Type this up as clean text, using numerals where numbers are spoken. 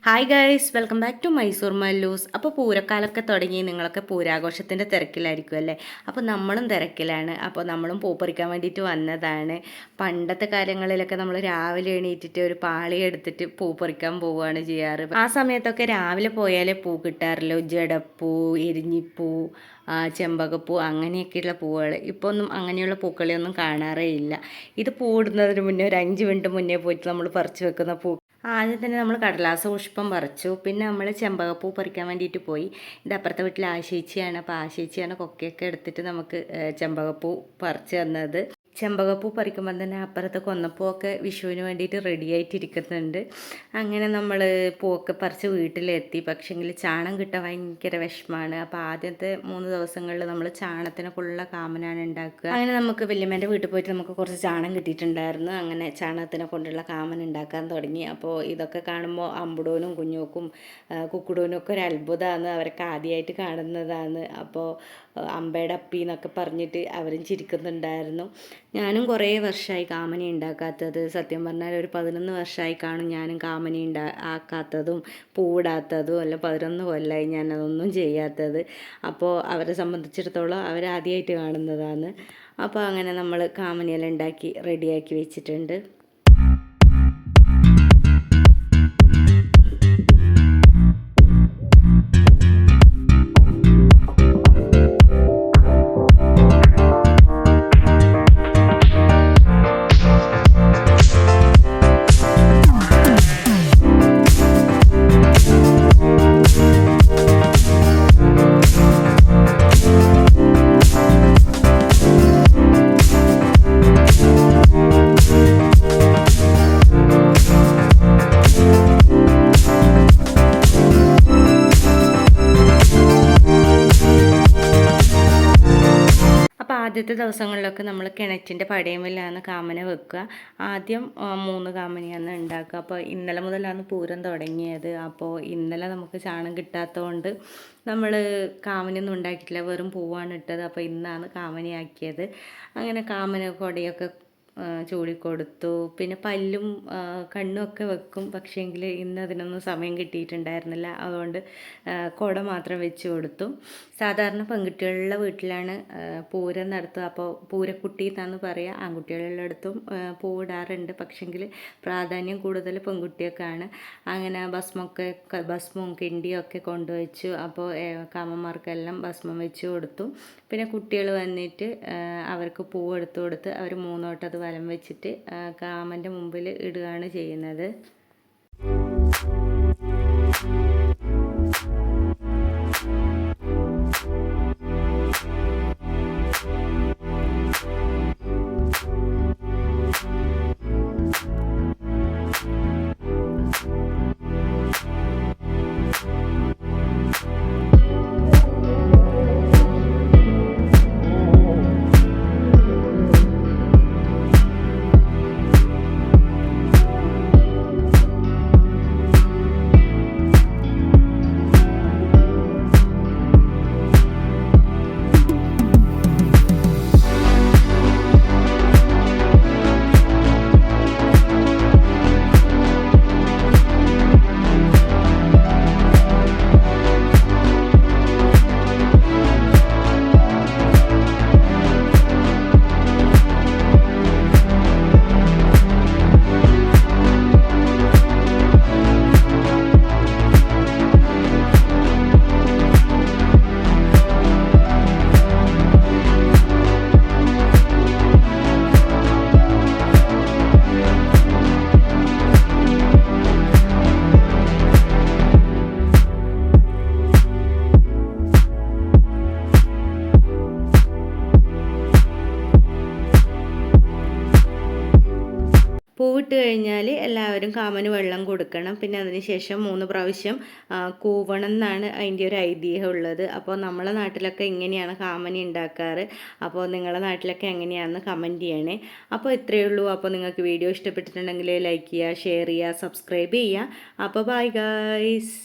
Hi guys, welcome back to Mysore Mallus. അപ്പോൾ പൂരക്കാലമൊക്കെ തുടങ്ങി, നിങ്ങളൊക്കെ പൂരാഘോഷത്തിൻ്റെ തിരക്കിലായിരിക്കും അല്ലേ? അപ്പോൾ നമ്മളും തിരക്കിലാണ്. അപ്പോൾ നമ്മളും പൂ പറിക്കാൻ വേണ്ടിയിട്ട് വന്നതാണ്. പണ്ടത്തെ കാലങ്ങളിലൊക്കെ നമ്മൾ രാവിലെ എണീറ്റിട്ട് ഒരു പാളി എടുത്തിട്ട് പൂ പറിക്കാൻ പോവുകയാണ് ചെയ്യാറ്. ആ സമയത്തൊക്കെ രാവിലെ പോയാലേ പൂ കിട്ടാറുള്ളൂ. ജടപ്പൂ, എരിഞ്ഞിപ്പൂ, ചെമ്പകപ്പൂ, അങ്ങനെയൊക്കെയുള്ള പൂവുകൾ. ഇപ്പോൾ ഒന്നും അങ്ങനെയുള്ള പൂക്കളെയൊന്നും കാണാറേ ഇല്ല. ഇത് പൂടുന്നതിന് മുന്നേ ഒരു 5 മിനിറ്റ് മുന്നേ പോയിട്ട് നമ്മൾ പറിച്ചു വെക്കുന്ന പൂ. ആദ്യം തന്നെ നമ്മൾ കടലാസ പുഷ്പം പറിച്ചു. പിന്നെ നമ്മൾ ചെമ്പകപ്പൂ പറിക്കാൻ വേണ്ടിയിട്ട് പോയി. ഇത് അപ്പുറത്തെ വീട്ടിൽ ആശേച്ചിയാണ്. അപ്പോൾ ആശേച്ചിയാണ് കൊക്കയൊക്കെ എടുത്തിട്ട് നമുക്ക് ചെമ്പകപ്പൂ പറിച്ചു തന്നത്. ചെമ്പകപ്പൂ പറിക്കുമ്പോൾ തന്നെ അപ്പുറത്ത് കൊന്നപ്പൂവൊക്കെ വിഷുവിന് വേണ്ടിയിട്ട് റെഡി ആയിട്ടിരിക്കുന്നുണ്ട്. അങ്ങനെ നമ്മൾ പൂവൊക്കെ പറിച്ച് വീട്ടിലെത്തി. പക്ഷേങ്കിൽ ചാണം കിട്ടാൻ ഭയങ്കര വിഷമമാണ്. അപ്പോൾ ആദ്യത്തെ 3 ദിവസങ്ങളിൽ നമ്മൾ ചാണത്തിനൊക്കെയുള്ള കാമനാണ് ഉണ്ടാക്കുക. അങ്ങനെ നമുക്ക് വല്യമ്മേൻ്റെ വീട്ടിൽ പോയിട്ട് നമുക്ക് കുറച്ച് ചാണം കിട്ടിയിട്ടുണ്ടായിരുന്നു. അങ്ങനെ ചാണകത്തിനെ കൊണ്ടുള്ള കാമൻ ഉണ്ടാക്കാൻ തുടങ്ങി. അപ്പോൾ ഇതൊക്കെ കാണുമ്പോൾ അമ്പുടോനും കുഞ്ഞോക്കും കുക്കുടോനും ഒക്കെ ഒരു അത്ഭുതമാണ്. അവരൊക്കെ ആദ്യമായിട്ട് കാണുന്നതാണ്. അപ്പോൾ അമ്പയുടെ അപ്പി എന്നൊക്കെ പറഞ്ഞിട്ട് അവരും ചിരിക്കുന്നുണ്ടായിരുന്നു. ഞാനും കുറേ വർഷമായി കാമനി ഉണ്ടാക്കാത്തത്. സത്യം പറഞ്ഞാൽ ഒരു 11 വർഷമായി കാണും ഞാനും കാമനി ആക്കാത്തതും പൂവിടാത്തതും അല്ല. 11 കൊല്ലമായി ഞാനതൊന്നും ചെയ്യാത്തത്. അപ്പോൾ അവരെ സംബന്ധിച്ചിടത്തോളം അവരാദ്യമായിട്ട് കാണുന്നതാണ്. അപ്പോൾ അങ്ങനെ നമ്മൾ കാമനിയെല്ലാം ഉണ്ടാക്കി റെഡിയാക്കി വെച്ചിട്ടുണ്ട്. ആദ്യത്തെ ദിവസങ്ങളിലൊക്കെ നമ്മൾ കിണറ്റിൻ്റെ പടയമില്ലാണ് കാമന വെക്കുക. ആദ്യം 3 കാമനയാണ് ഉണ്ടാക്കുക. അപ്പോൾ ഇന്നലെ മുതലാണ് പൂരം തുടങ്ങിയത്. അപ്പോൾ ഇന്നലെ നമുക്ക് ചാണം കിട്ടാത്തതുകൊണ്ട് നമ്മൾ കാമനയൊന്നും ഉണ്ടാക്കിയിട്ടില്ല, വെറും പൂവാണ് ഇട്ടത്. അപ്പോൾ ഇന്നാണ് കാമനയാക്കിയത്. അങ്ങനെ കാമന കൊടയൊക്കെ ചൂടിക്കൊടുത്തു. പിന്നെ പല്ലും കണ്ണും ഒക്കെ വെക്കും. പക്ഷേങ്കിൽ ഇന്ന് അതിനൊന്നും സമയം കിട്ടിയിട്ടുണ്ടായിരുന്നില്ല. അതുകൊണ്ട് കുട മാത്രം വെച്ച് കൊടുത്തു. സാധാരണ പെൺകുട്ടികളുടെ വീട്ടിലാണ് പൂരം നടത്തുക. അപ്പോൾ പൂരക്കുട്ടി എന്നാണ് പറയുക. ആൺകുട്ടികളുടെടുത്തും പൂവിടാറുണ്ട്. പക്ഷേങ്കിൽ പ്രാധാന്യം കൂടുതൽ പെൺകുട്ടിയൊക്കെയാണ്. അങ്ങനെ ഭസ്മവും കിണ്ടിയും ഒക്കെ കൊണ്ടുവച്ചു. അപ്പോൾ കാമന്മാർക്കെല്ലാം ഭസ്മം വെച്ച് കൊടുത്തു. പിന്നെ കുട്ടികൾ വന്നിട്ട് അവർക്ക് പൂവെടുത്ത് കൊടുത്ത് അവർ 3 വട്ടം അത് വലം വെച്ചിട്ട് കാമൻ്റെ മുമ്പിൽ ഇടുകയാണ് ചെയ്യുന്നത്. പൂവിട്ട് കഴിഞ്ഞാൽ എല്ലാവരും കാമന് വെള്ളം കൊടുക്കണം. പിന്നെ അതിന് ശേഷം 3 പ്രാവശ്യം കൂവണം എന്നാണ് അതിൻ്റെ ഒരു ഐതിഹ്യം ഉള്ളത്. അപ്പോൾ നമ്മളെ നാട്ടിലൊക്കെ ഇങ്ങനെയാണ് കാമനി ഉണ്ടാക്കാറ്. അപ്പോൾ നിങ്ങളുടെ നാട്ടിലൊക്കെ എങ്ങനെയാണെന്ന് കമൻറ്റ് ചെയ്യണേ. അപ്പോൾ ഇത്രയേ ഉള്ളൂ. അപ്പോൾ നിങ്ങൾക്ക് വീഡിയോ ഇഷ്ടപ്പെട്ടിട്ടുണ്ടെങ്കിൽ ലൈക്ക് ചെയ്യുക, ഷെയർ ചെയ്യുക, സബ്സ്ക്രൈബ് ചെയ്യുക. അപ്പോൾ ബൈ ഗൈസ്.